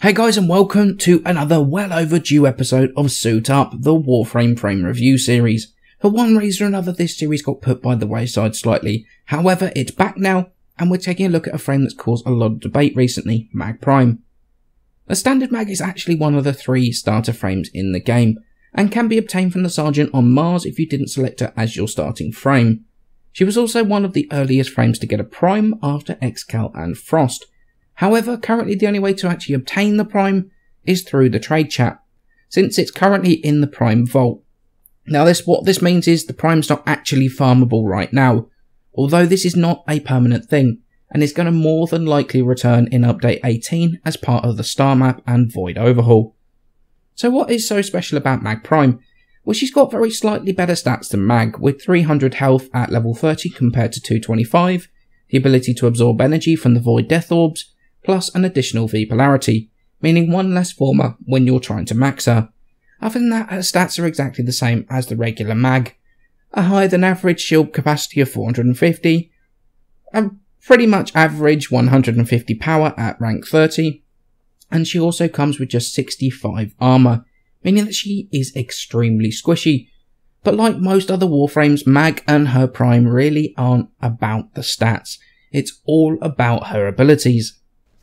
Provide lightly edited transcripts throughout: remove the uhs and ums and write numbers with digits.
Hey guys, and welcome to another well overdue episode of Suit Up, the Warframe frame review series. For one reason or another, this series got put by the wayside slightly. However, it's back now, and we're taking a look at a frame that's caused a lot of debate recently, Mag Prime. The standard Mag is actually one of the 3 starter frames in the game, and can be obtained from the Sergeant on Mars if you didn't select her as your starting frame. She was also one of the earliest frames to get a Prime after Excal and Frost. However, currently the only way to actually obtain the Prime is through the trade chat, since it's currently in the Prime Vault. Now what this means is the Prime's not actually farmable right now, although this is not a permanent thing, and is going to more than likely return in Update 18 as part of the Star Map and Void Overhaul. So what is so special about Mag Prime? Well, she's got very slightly better stats than Mag, with 300 health at level 30 compared to 225, the ability to absorb energy from the Void Death Orbs, plus an additional V polarity, meaning 1 less former when you're trying to max her. Other than that, her stats are exactly the same as the regular Mag. A higher than average shield capacity of 450, a pretty much average 150 power at rank 30, and she also comes with just 65 armour, meaning that she is extremely squishy. But like most other Warframes, Mag and her Prime really aren't about the stats, it's all about her abilities.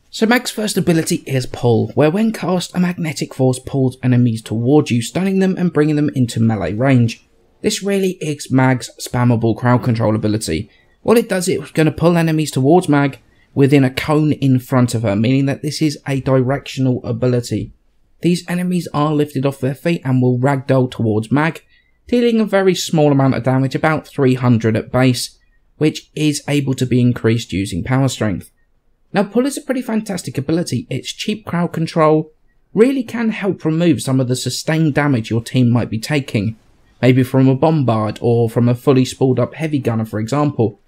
So Mag's first ability is Pull, where when cast, a magnetic force pulls enemies towards you, stunning them and bringing them into melee range. This really is Mag's spammable crowd control ability. What it does, it's going to pull enemies towards Mag within a cone in front of her, meaning that this is a directional ability. These enemies are lifted off their feet and will ragdoll towards Mag, dealing a very small amount of damage, about 300 at base, which is able to be increased using power strength. Now, Pull is a pretty fantastic ability. Its cheap crowd control really can help remove some of the sustained damage your team might be taking, maybe from a bombard or from a fully spooled up heavy gunner, for example.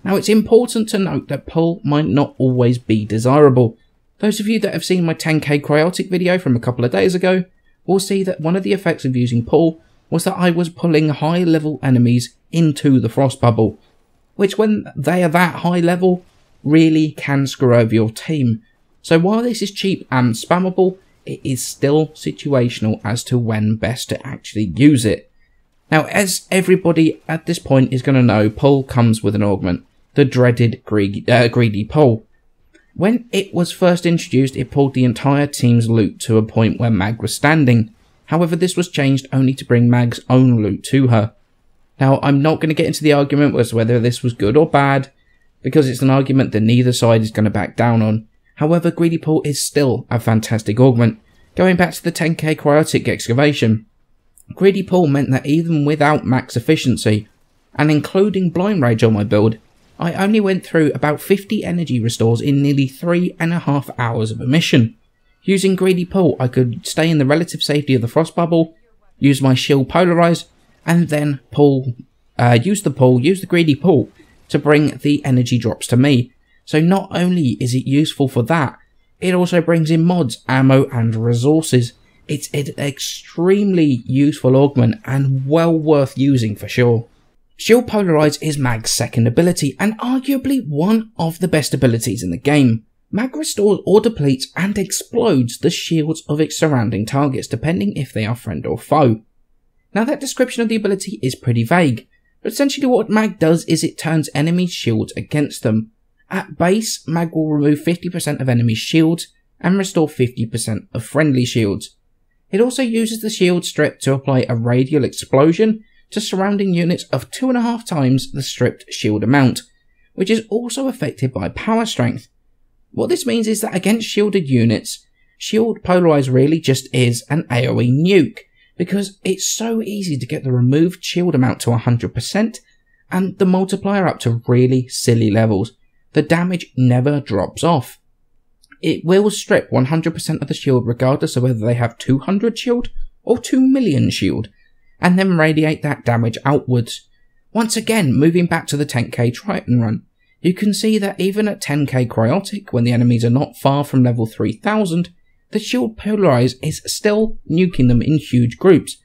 Now, it's important to note that Pull might not always be desirable. Those of you that have seen my 10k cryotic video from a couple of days ago will see that one of the effects of using Pull was that I was pulling high level enemies into the frost bubble, which when they are that high level really can screw over your team. So while this is cheap and spammable, it is still situational as to when best to actually use it. Now, as everybody at this point is going to know, Pull comes with an augment, the dreaded greedy Pull. When it was first introduced, it pulled the entire team's loot to a point where Mag was standing. However, this was changed only to bring Mag's own loot to her. Now, I'm not going to get into the argument as to whether this was good or bad, because it's an argument that neither side is going to back down on. However, Greedy Pull is still a fantastic augment. Going back to the 10k cryotic excavation, Greedy Pull meant that even without max efficiency, and including Blind Rage on my build, I only went through about 50 energy restores in nearly 3.5 hours of a mission. Using Greedy Pull, I could stay in the relative safety of the frost bubble, use my shield polarize, and then use the Greedy Pull to bring the energy drops to me. So not only is it useful for that, it also brings in mods, ammo and resources. It's an extremely useful augment and well worth using for sure. Shield Polarize is Mag's second ability and arguably one of the best abilities in the game. Mag restores or depletes and explodes the shields of its surrounding targets depending if they are friend or foe. Now that description of the ability is pretty vague, but essentially what Mag does is it turns enemies' shields against them. At base, Mag will remove 50% of enemies' shields and restore 50% of friendly shields. It also uses the shield strip to apply a radial explosion to surrounding units of 2.5 times the stripped shield amount, which is also affected by power strength. What this means is that against shielded units, Shield Polarize really just is an AoE nuke, because it's so easy to get the removed shield amount to 100% and the multiplier up to really silly levels. The damage never drops off. It will strip 100% of the shield regardless of whether they have 200 shield or 2 million shield, and then radiate that damage outwards. Once again, moving back to the 10k Triton run, you can see that even at 10k cryotic, when the enemies are not far from level 3000, the Shield Polarize is still nuking them in huge groups.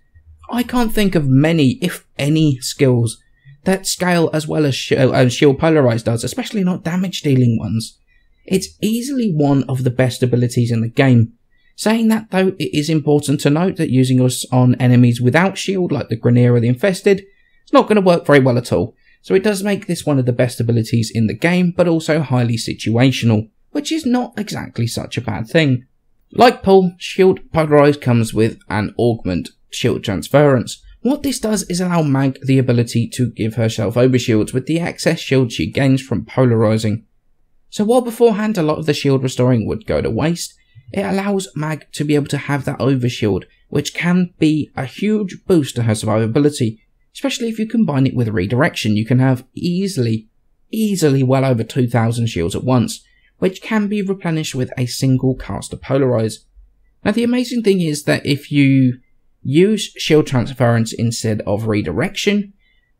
I can't think of many, if any, skills that scale as well as Shield Polarize does, especially not damage dealing ones. It's easily one of the best abilities in the game, Saying that though, it is important to note that using us on enemies without shield like the Grineer or the Infested is not going to work very well at all, so it does make this one of the best abilities in the game, but also highly situational, which is not exactly such a bad thing. Like Paul, Shield Polarized comes with an augment, Shield Transference. What this does is allow Mag the ability to give herself overshields with the excess shield she gains from polarizing. So while beforehand a lot of the shield restoring would go to waste, it allows Mag to be able to have that overshield, which can be a huge boost to her survivability, especially if you combine it with redirection. You can have easily well over 2,000 shields at once, which can be replenished with a single caster polarize. Now the amazing thing is that if you use shield transference instead of redirection,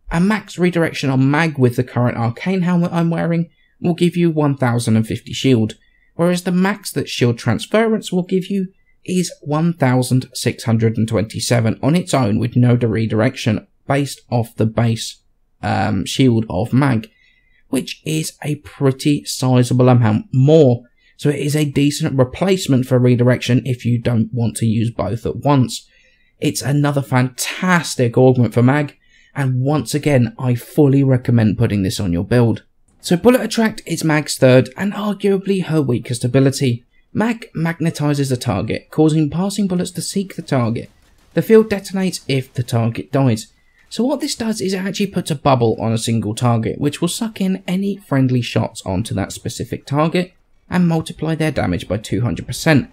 a max redirection on Mag with the current arcane helmet I'm wearing will give you 1050 shield, whereas the max that shield transference will give you is 1627 on its own with no redirection based off the base shield of Mag, which is a pretty sizable amount more. So it is a decent replacement for redirection if you don't want to use both at once. It's another fantastic augment for Mag, and once again I fully recommend putting this on your build. So Bullet Attract is Mag's third and arguably her weakest ability. Mag magnetizes a target, causing passing bullets to seek the target. The field detonates if the target dies. So what this does is it actually puts a bubble on a single target, which will suck in any friendly shots onto that specific target and multiply their damage by 200%.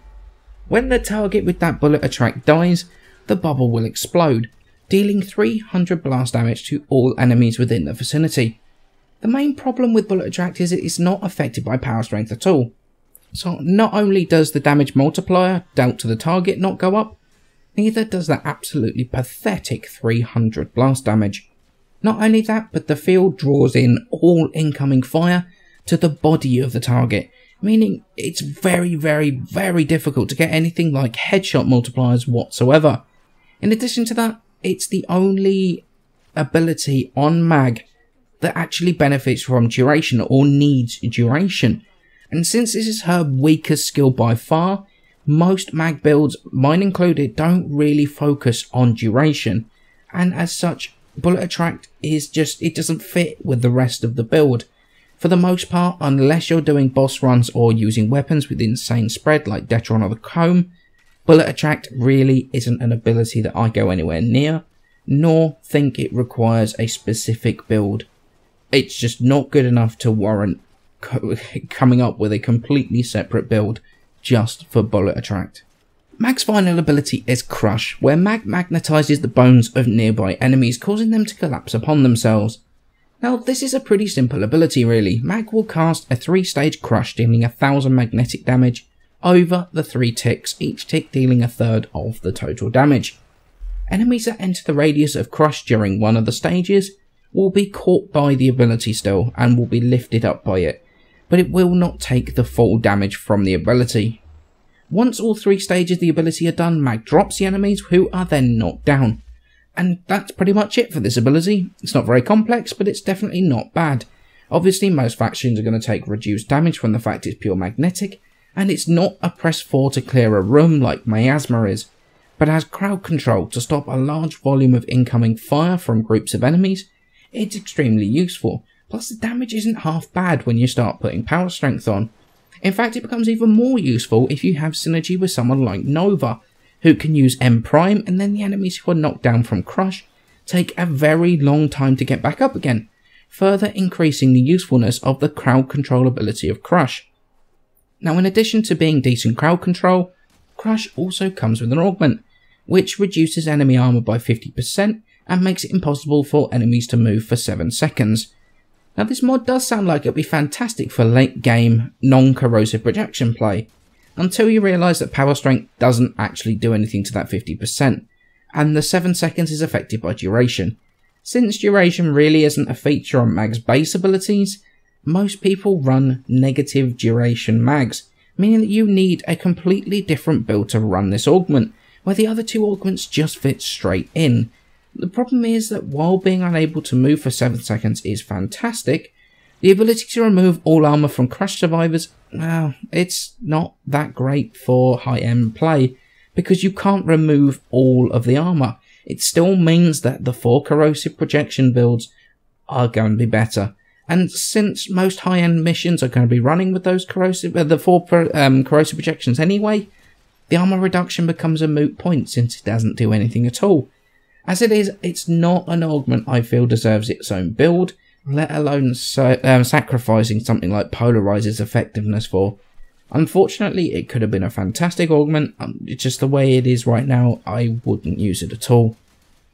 When the target with that Bullet Attract dies, the bubble will explode, dealing 300 blast damage to all enemies within the vicinity. The main problem with Bullet Attract is it is not affected by power strength at all. So not only does the damage multiplier dealt to the target not go up, neither does that absolutely pathetic 300 blast damage. Not only that, but the field draws in all incoming fire to the body of the target, meaning it's very difficult to get anything like headshot multipliers whatsoever. In addition to that, it's the only ability on Mag that actually benefits from duration or needs duration. And since this is her weakest skill by far, most Mag builds, mine included, don't really focus on duration. And as such, Bullet Attract is just, it doesn't fit with the rest of the build. For the most part, unless you're doing boss runs or using weapons with insane spread like Detron or the Comb, Bullet Attract really isn't an ability that I go anywhere near, nor think it requires a specific build. It's just not good enough to warrant coming up with a completely separate build just for Bullet Attract. Mag's final ability is Crush, where Mag magnetizes the bones of nearby enemies, causing them to collapse upon themselves. Now this is a pretty simple ability really. Mag will cast a 3-stage Crush dealing 1000 magnetic damage over the 3 ticks, each tick dealing a third of the total damage. Enemies that enter the radius of Crush during one of the stages will be caught by the ability still and will be lifted up by it, but it will not take the full damage from the ability. Once all 3 stages of the ability are done, Mag drops the enemies, who are then knocked down. And that's pretty much it for this ability. It's not very complex, but it's definitely not bad. Obviously most factions are going to take reduced damage from the fact it's pure magnetic, and it's not a press 4 to clear a room like Miasma is, but has crowd control to stop a large volume of incoming fire from groups of enemies. It's extremely useful, plus the damage isn't half bad when you start putting power strength on. In fact, it becomes even more useful if you have synergy with someone like Nova, who can use M Prime, and then the enemies who are knocked down from Crush take a very long time to get back up again, further increasing the usefulness of the crowd control ability of Crush. Now in addition to being decent crowd control, Crush also comes with an augment, which reduces enemy armor by 50% and makes it impossible for enemies to move for 7 seconds. Now this mod does sound like it'll be fantastic for late game, non-corrosive projection play, until you realise that power strength doesn't actually do anything to that 50%, and the 7 seconds is affected by duration. Since duration really isn't a feature on Mag's base abilities, most people run negative duration Mags, meaning that you need a completely different build to run this augment, where the other 2 augments just fit straight in. The problem is that while being unable to move for 7 seconds is fantastic, the ability to remove all armor from Crush survivors well, it's not that great for high-end play, because you can't remove all of the armour. It still means that the 4 corrosive projection builds are going to be better. And since most high-end missions are going to be running with those corrosive projections anyway, the armour reduction becomes a moot point since it doesn't do anything at all. As it is, it's not an augment I feel deserves its own build, let alone sacrificing something like Polarize's effectiveness for. Unfortunately, it could have been a fantastic augment, just the way it is right now, I wouldn't use it at all.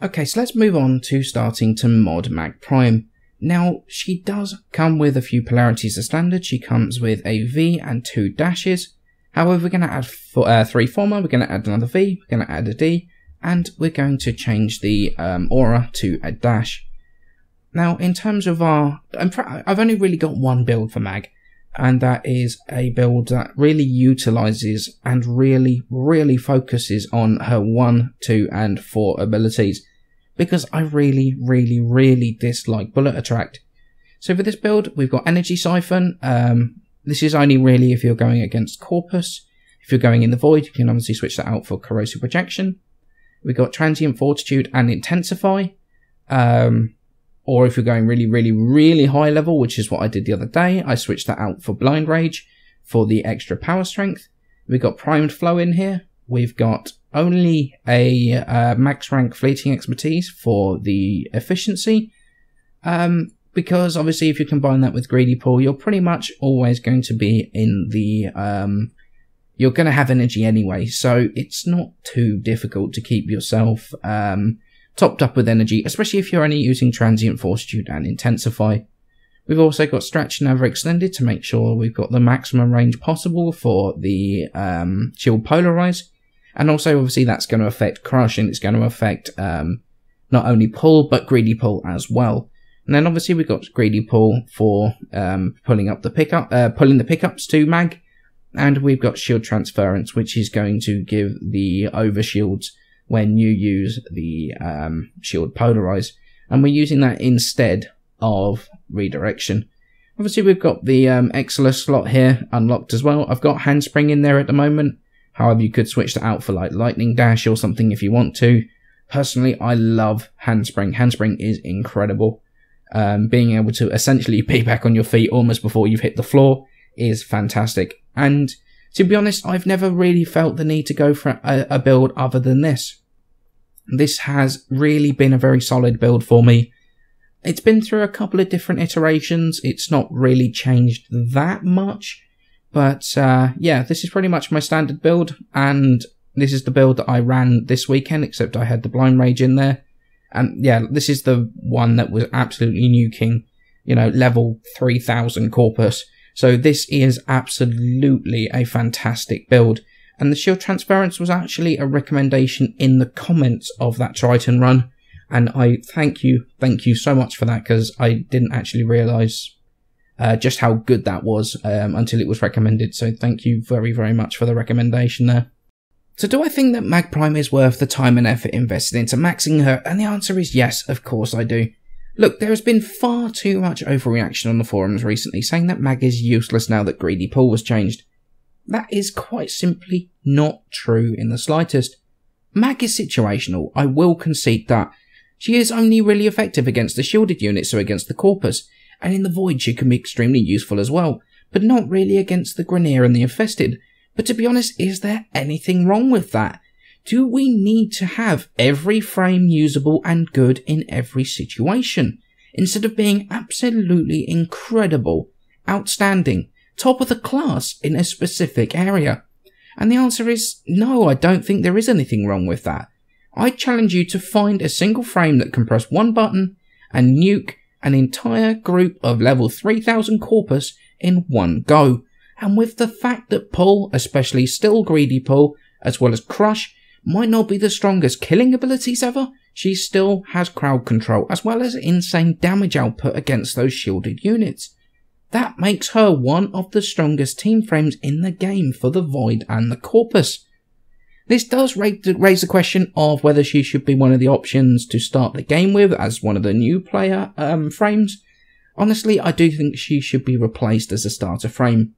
Okay, so let's move on to starting to mod Mag Prime. Now, she does come with a few polarities as standard. She comes with a V and 2 dashes. However, we're going to add 3 former, we're going to add another V, we're going to add a D, and we're going to change the aura to a dash. Now, in terms of I've only really got one build for Mag, and that is a build that really utilises and really focuses on her 1, 2, and 4 abilities, because I really dislike Bullet Attract. So for this build, we've got Energy Siphon. This is only really if you're going against Corpus. If you're going in the Void, you can obviously switch that out for Corrosive Projection. We've got Transient Fortitude and Intensify. Or if you're going really high level, which is what I did the other day, I switched that out for Blind Rage for the extra power strength. We've got Primed Flow in here. We've got only a max rank Fleeting Expertise for the efficiency. Because obviously if you combine that with Greedy Pull, you're pretty much always going to be in the... you're going to have energy anyway, so it's not too difficult to keep yourself topped up with energy, especially if you're only using Transient Fortitude and Intensify. We've also got Stretch and Overextended to make sure we've got the maximum range possible for the Shield Polarize. And also, obviously, that's going to affect Crush, and it's going to affect not only Pull, but Greedy Pull as well. And then, obviously, we've got Greedy Pull for pulling the pickups to Mag. And we've got Shield Transference, which is going to give the Overshields when you use the Shield Polarize. And we're using that instead of Redirection. Obviously, we've got the Exilus slot here unlocked as well. I've got Handspring in there at the moment. However, you could switch that out for like Lightning Dash or something if you want to. Personally, I love Handspring. Handspring is incredible. Being able to essentially be back on your feet almost before you've hit the floor is fantastic. And to be honest, I've never really felt the need to go for a build other than this. This has really been a very solid build for me. It's been through a couple of different iterations. It's not really changed that much. But yeah, this is pretty much my standard build. And this is the build that I ran this weekend, except I had the Blind Rage in there. And yeah, this is the one that was absolutely nuking, you know, level 3000 Corpus. So this is absolutely a fantastic build. And the Shield Transference was actually a recommendation in the comments of that Triton run. And I thank you so much for that, because I didn't actually realise just how good that was until it was recommended. So thank you very much for the recommendation there. So do I think that Mag Prime is worth the time and effort invested into maxing her? And the answer is yes, of course I do. Look, there has been far too much overreaction on the forums recently saying that Mag is useless now that Greedy Pull was changed. That is quite simply not true in the slightest. Mag is situational, I will concede that. She is only really effective against the shielded units, so against the Corpus, and in the Void she can be extremely useful as well, but not really against the Grineer and the Infested. But to be honest, is there anything wrong with that? Do we need to have every frame usable and good in every situation, instead of being absolutely incredible, outstanding, top of the class in a specific area? And the answer is no, I don't think there is anything wrong with that. I challenge you to find a single frame that can press one button and nuke an entire group of level 3000 Corpus in one go. And with the fact that Pull, especially still Greedy Pull, as well as Crush, might not be the strongest killing abilities ever, she still has crowd control as well as insane damage output against those shielded units. That makes her one of the strongest team frames in the game for the Void and the Corpus. This does raise the question of whether she should be one of the options to start the game with as one of the new player frames. Honestly, I do think she should be replaced as a starter frame.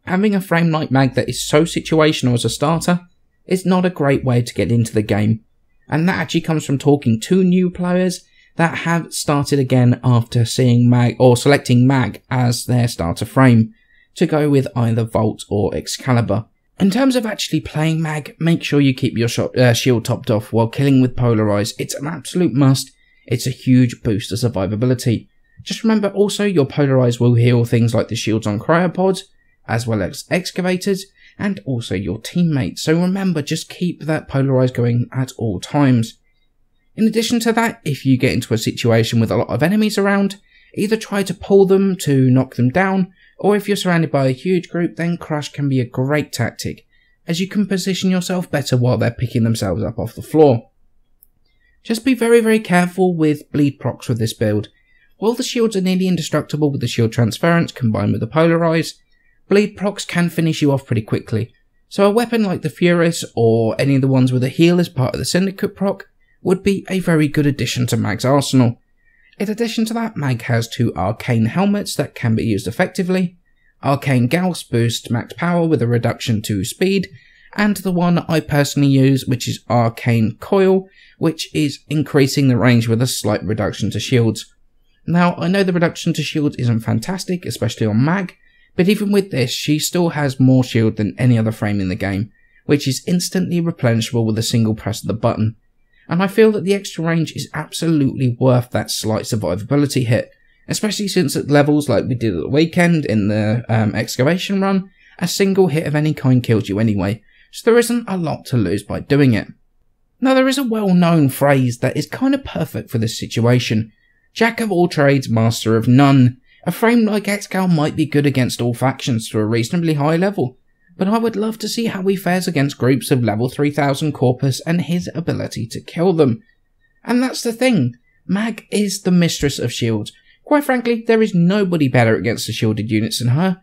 Having a frame like Mag that is so situational as a starter is not a great way to get into the game, and that actually comes from talking to new players that have started again after seeing Mag or selecting Mag as their starter frame to go with either Volt or Excalibur. In terms of actually playing Mag, make sure you keep your shield topped off while killing with Polarize. It's an absolute must. It's a huge boost to survivability. Just remember also your Polarize will heal things like the shields on cryopods, as well as excavators, and also your teammates. So remember, just keep that Polarize going at all times. In addition to that, if you get into a situation with a lot of enemies around, either try to pull them to knock them down, or if you're surrounded by a huge group, then Crush can be a great tactic, as you can position yourself better while they're picking themselves up off the floor. Just be very careful with bleed procs with this build. While the shields are nearly indestructible with the shield transference combined with the Polarize, bleed procs can finish you off pretty quickly, so a weapon like the Furus or any of the ones with a heal as part of the Syndicate proc would be a very good addition to Mag's arsenal. In addition to that, Mag has 2 arcane helmets that can be used effectively. Arcane Gauss boosts max power with a reduction to speed, and the one I personally use, which is Arcane Coil, which is increasing the range with a slight reduction to shields. Now, I know the reduction to shields isn't fantastic, especially on Mag, but even with this, she still has more shield than any other frame in the game, which is instantly replenishable with a single press of the button. And I feel that the extra range is absolutely worth that slight survivability hit, especially since at levels like we did at the weekend in the excavation run, a single hit of any kind kills you anyway, so there isn't a lot to lose by doing it. Now there is a well-known phrase that is kind of perfect for this situation: Jack of all trades, master of none. A frame like Excal might be good against all factions to a reasonably high level, but I would love to see how he fares against groups of level 3000 Corpus and his ability to kill them. And that's the thing, Mag is the Mistress of Shields. Quite frankly, there is nobody better against the shielded units than her,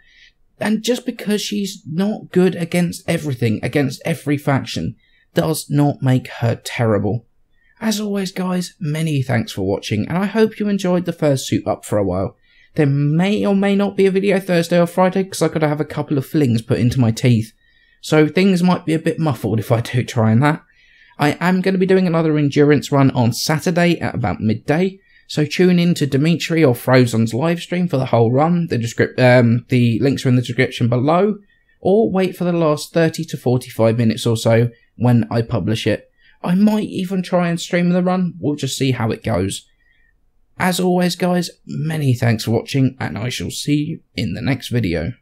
and just because she's not good against everything, against every faction, does not make her terrible. As always guys, many thanks for watching, and I hope you enjoyed the first suit up for a while. There may or may not be a video Thursday or Friday because I've got to have a couple of fillings put into my teeth, so things might be a bit muffled if I do try that. I am going to be doing another endurance run on Saturday at about midday, so tune in to Dimitri or Frozon's livestream for the whole run. The links are in the description below, or wait for the last 30 to 45 minutes or so when I publish it. I might even try and stream the run, we'll just see how it goes. As always guys, many thanks for watching, and I shall see you in the next video.